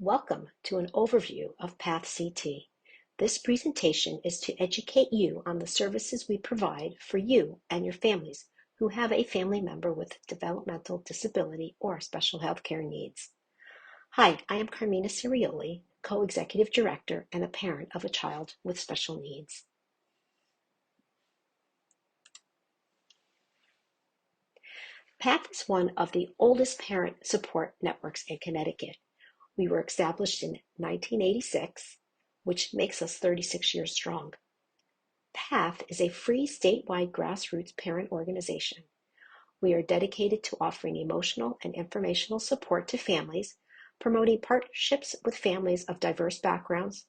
Welcome to an overview of Path CT. This presentation is to educate you on the services we provide for you and your families who have a family member with developmental disability or special healthcare needs. Hi, I am Carmina Cirioli, Co-Executive Director and a parent of a child with special needs. PATH is one of the oldest parent support networks in Connecticut. We were established in 1986, which makes us 36 years strong. PATH is a free statewide grassroots parent organization. We are dedicated to offering emotional and informational support to families, promoting partnerships with families of diverse backgrounds,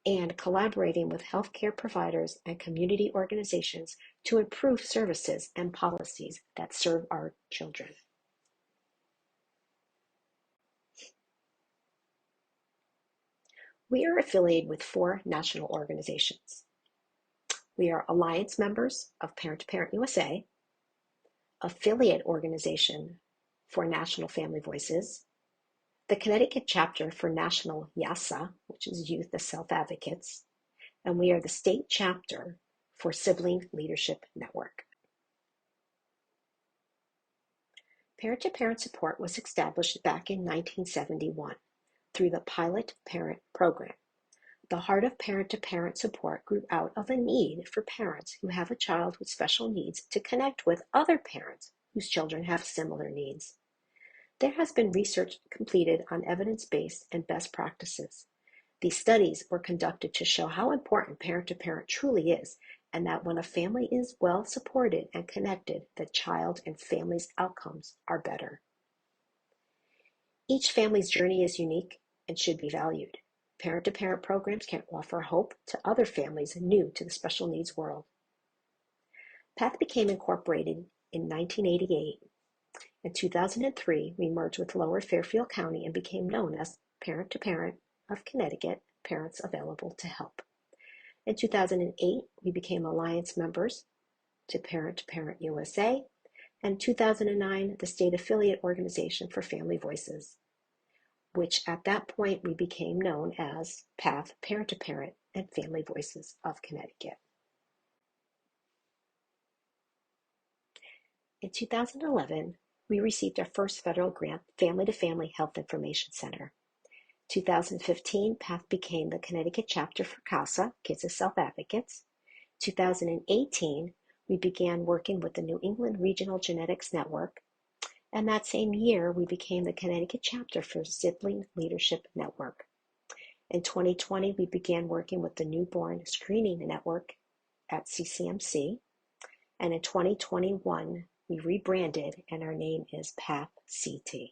and collaborating with healthcare providers and community organizations to improve services and policies that serve our children. We are affiliated with 4 national organizations. We are alliance members of Parent to Parent USA, affiliate organization for National Family Voices, the Connecticut chapter for National YASA, which is Youth as Self-Advocates, and we are the state chapter for Sibling Leadership Network. Parent to Parent support was established back in 1971 through the Pilot Parent Program. The heart of Parent to Parent support grew out of a need for parents who have a child with special needs to connect with other parents whose children have similar needs. There has been research completed on evidence-based and best practices. These studies were conducted to show how important parent-to-parent truly is, and that when a family is well supported and connected, the child and family's outcomes are better. Each family's journey is unique and should be valued. Parent-to-parent programs can offer hope to other families new to the special needs world. PATH became incorporated in 1988. In 2003, we merged with Lower Fairfield County and became known as Parent to Parent of Connecticut, Parents Available to Help. In 2008, we became alliance members to Parent USA, and in 2009, the state affiliate organization for Family Voices, which at that point we became known as PATH, Parent to Parent and Family Voices of Connecticut. In 2011, we received our first federal grant, Family to Family Health Information Center. 2015, PATH became the Connecticut chapter for CASA, Kids as Self-Advocates. 2018, we began working with the New England Regional Genetics Network, and that same year, we became the Connecticut chapter for Sibling Leadership Network. In 2020, we began working with the Newborn Screening Network at CCMC, and in 2021, we rebranded and our name is PATH CT.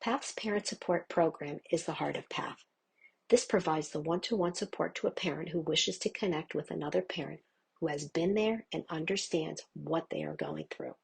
PATH's Parent Support Program is the heart of PATH. This provides the one-to-one support to a parent who wishes to connect with another parent who has been there and understands what they are going through.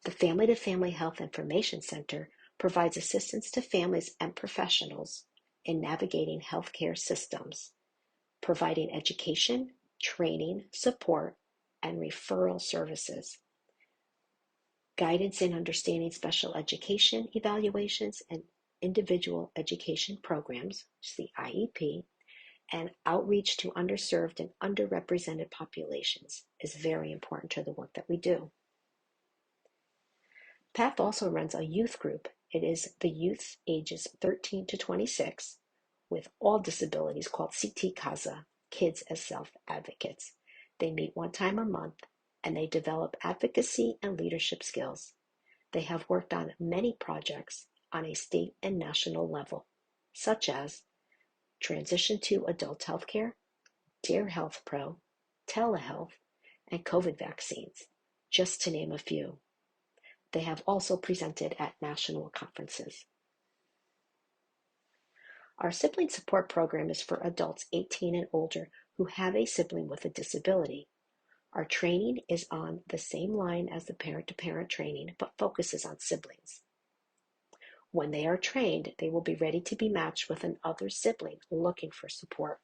The Family to Family Health Information Center provides assistance to families and professionals in navigating healthcare systems, providing education, training, support, and referral services, guidance in understanding special education evaluations and individual education programs, which is the IEP, and outreach to underserved and underrepresented populations is very important to the work that we do. PATH also runs a youth group. It is the youth ages 13 to 26 with all disabilities called CT CASA, Kids as Self-Advocates. They meet one time a month and they develop advocacy and leadership skills. They have worked on many projects on a state and national level, such as transition to adult healthcare, Dear Health Pro, telehealth, and COVID vaccines, just to name a few. They have also presented at national conferences. Our sibling support program is for adults 18 and older who have a sibling with a disability. Our training is on the same line as the parent-to-parent training, but focuses on siblings. When they are trained, they will be ready to be matched with another sibling looking for support.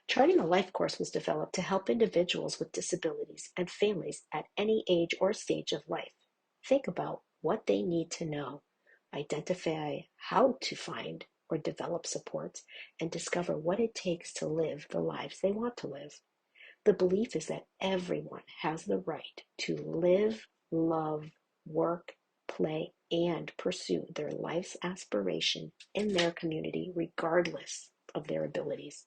Charting a Life course was developed to help individuals with disabilities and families at any age or stage of life think about what they need to know, identify how to find or develop supports, and discover what it takes to live the lives they want to live. The belief is that everyone has the right to live, love, work, play, and pursue their life's aspiration in their community, regardless of their abilities.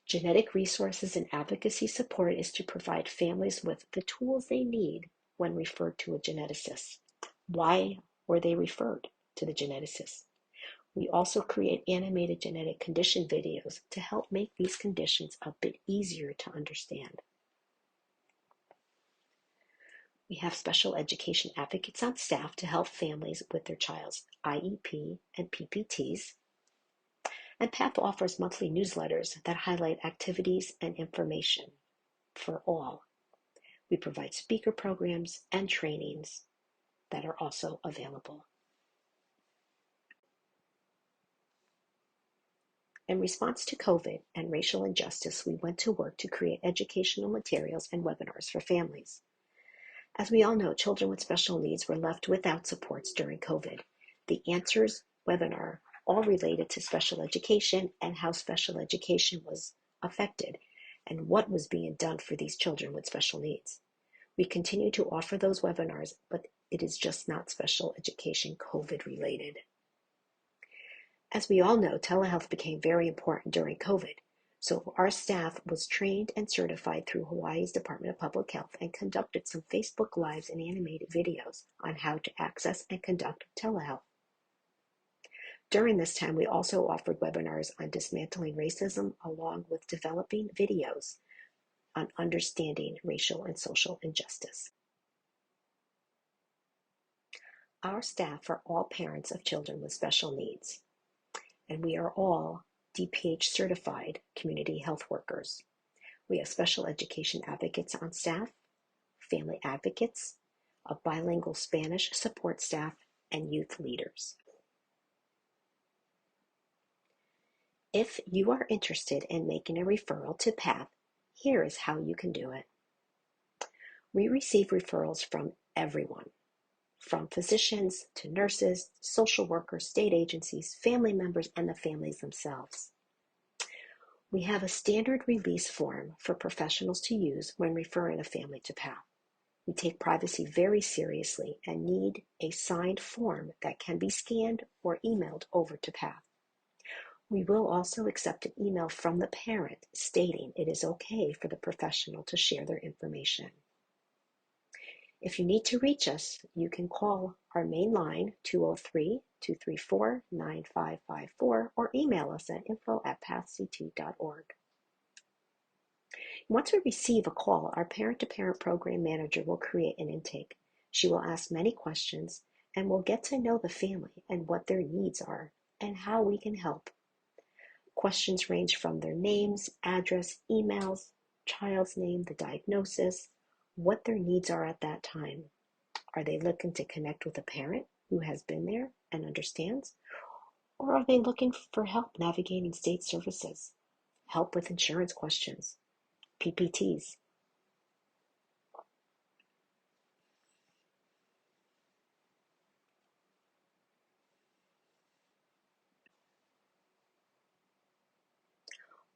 Genetic resources and advocacy support is to provide families with the tools they need when referred to a geneticist. Why were they referred to the geneticist? We also create animated genetic condition videos to help make these conditions a bit easier to understand. We have special education advocates on staff to help families with their child's IEP and PPTs. And PATH offers monthly newsletters that highlight activities and information for all. We provide speaker programs and trainings that are also available. In response to COVID and racial injustice, we went to work to create educational materials and webinars for families. As we all know, children with special needs were left without supports during COVID. The Answers webinar all related to special education and how special education was affected and what was being done for these children with special needs. We continue to offer those webinars, but it is just not special education COVID related. As we all know, telehealth became very important during COVID. So our staff was trained and certified through Hawaii's Department of Public Health and conducted some Facebook Lives and animated videos on how to access and conduct telehealth. During this time, we also offered webinars on dismantling racism, along with developing videos on understanding racial and social injustice. Our staff are all parents of children with special needs, and we are all DPH certified community health workers. We have special education advocates on staff, family advocates, a bilingual Spanish support staff, and youth leaders. If you are interested in making a referral to PATH, here is how you can do it. We receive referrals from everyone, from physicians to nurses, social workers, state agencies, family members, and the families themselves. We have a standard release form for professionals to use when referring a family to PATH. We take privacy very seriously and need a signed form that can be scanned or emailed over to PATH. We will also accept an email from the parent stating it is okay for the professional to share their information. If you need to reach us, you can call our main line 203-234-9554 or email us at info@pathct.org. Once we receive a call, our parent-to-parent program manager will create an intake. She will ask many questions and will get to know the family and what their needs are and how we can help. Questions range from their names, address, emails, child's name, the diagnosis, what their needs are at that time. Are they looking to connect with a parent who has been there and understands? Or are they looking for help navigating state services, help with insurance questions, PPTs?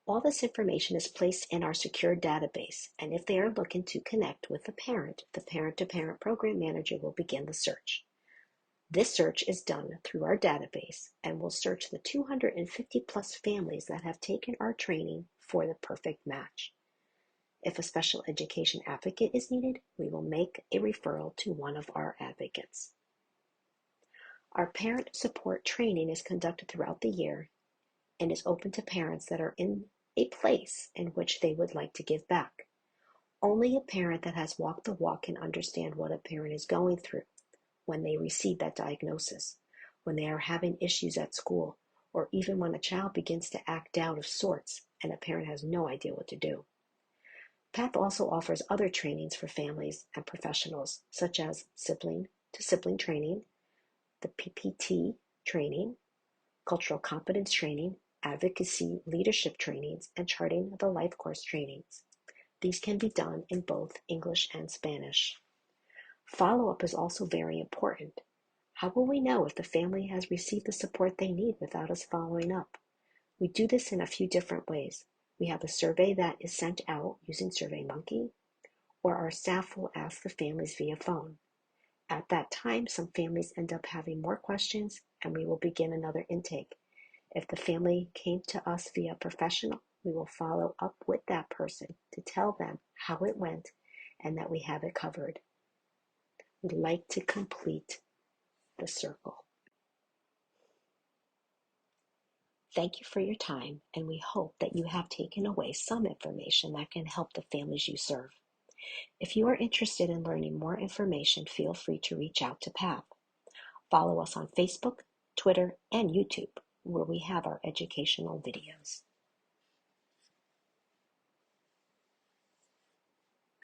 All this information is placed in our secure database, and if they are looking to connect with the parent-to-parent program manager will begin the search. This search is done through our database and will search the 250 plus families that have taken our training for the perfect match. If a special education advocate is needed, we will make a referral to one of our advocates. Our parent support training is conducted throughout the year and is open to parents that are in a place in which they would like to give back. Only a parent that has walked the walk can understand what a parent is going through when they receive that diagnosis, when they are having issues at school, or even when a child begins to act out of sorts and a parent has no idea what to do. PATH also offers other trainings for families and professionals, such as sibling to sibling training, the PPT training, cultural competence training, advocacy leadership trainings, and charting the life course trainings. These can be done in both English and Spanish. Follow-up is also very important. How will we know if the family has received the support they need without us following up? We do this in a few different ways. We have a survey that is sent out using SurveyMonkey, or our staff will ask the families via phone. At that time, some families end up having more questions, and we will begin another intake. If the family came to us via professional, we will follow up with that person to tell them how it went and that we have it covered. We like to complete the circle. Thank you for your time, and we hope that you have taken away some information that can help the families you serve. If you are interested in learning more information, feel free to reach out to PATH. Follow us on Facebook, Twitter, and YouTube, where we have our educational videos.